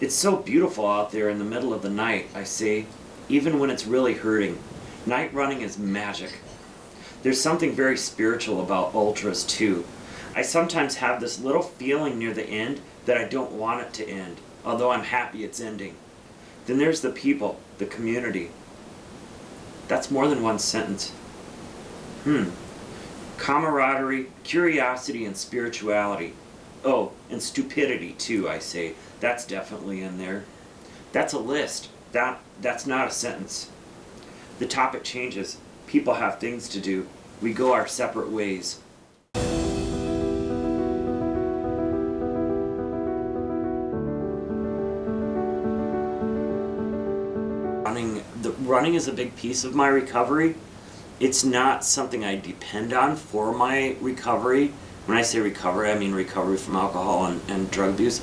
It's so beautiful out there in the middle of the night, I say, even when it's really hurting. Night running is magic. There's something very spiritual about ultras too. I sometimes have this little feeling near the end that I don't want it to end, although I'm happy it's ending. Then there's the people, the community. That's more than one sentence. Camaraderie, curiosity, and spirituality. Oh, and stupidity too, I say. That's definitely in there. That's a list. That's not a sentence. The topic changes. People have things to do. We go our separate ways. Running is a big piece of my recovery. It's not something I depend on for my recovery. When I say recovery, I mean recovery from alcohol and drug abuse,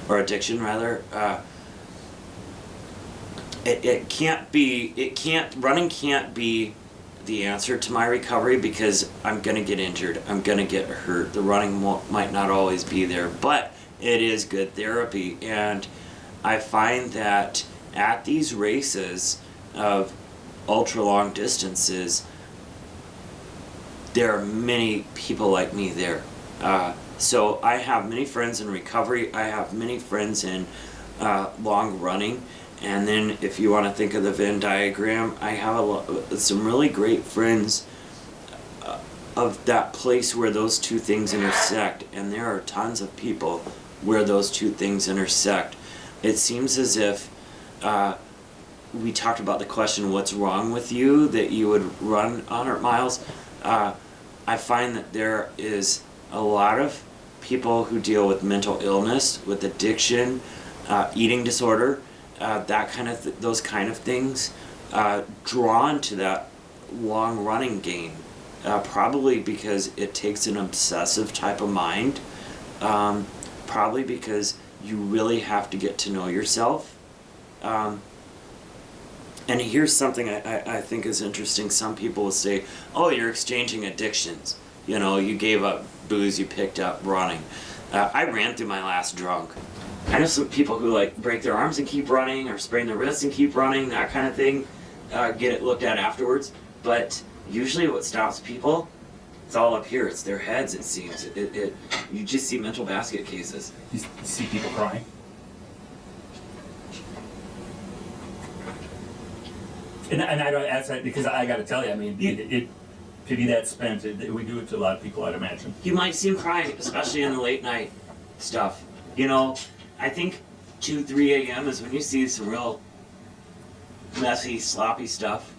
or addiction rather. Running can't be the answer to my recovery because I'm gonna get injured, I'm gonna get hurt. The running might not always be there, but it is good therapy. And I find that at these races of ultra long distances, there are many people like me there. So I have many friends in recovery, I have many friends in long running, and then if you want to think of the Venn diagram, I have some really great friends of that place where those two things intersect, and there are tons of people where those two things intersect. It seems as if we talked about the question, what's wrong with you that you would run 100 miles? I find that there is a lot of people who deal with mental illness, with addiction, eating disorder, those kind of things, drawn to that long running game, probably because it takes an obsessive type of mind, probably because you really have to get to know yourself. And here's something I think is interesting. Some people will say, oh, you're exchanging addictions. You know, you gave up booze, you picked up running. I ran through my last drunk. I know some people who like break their arms and keep running, or sprain their wrists and keep running, that kind of thing, get it looked at afterwards. But usually what stops people, it's all up here. It's their heads, it seems. You just see mental basket cases. You see people crying? And I don't ask that because I got to tell you, I mean, to be that spent, we do it to a lot of people, I'd imagine. You might see them crying, especially in the late night stuff. You know, I think 2, 3 a.m. is when you see some real messy, sloppy stuff.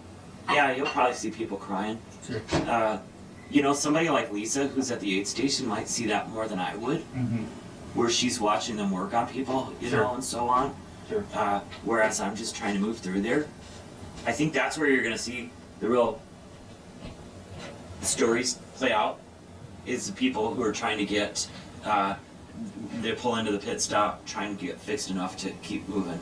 Yeah, you'll probably see people crying. Sure. You know, somebody like Lisa, who's at the aid station, might see that more than I would. Mm-hmm. Where she's watching them work on people, you Sure. know, and so on. Sure. Whereas I'm just trying to move through there. I think that's where you're going to see the real stories play out, is the people who are trying to get, they pull into the pit stop, trying to get fixed enough to keep moving.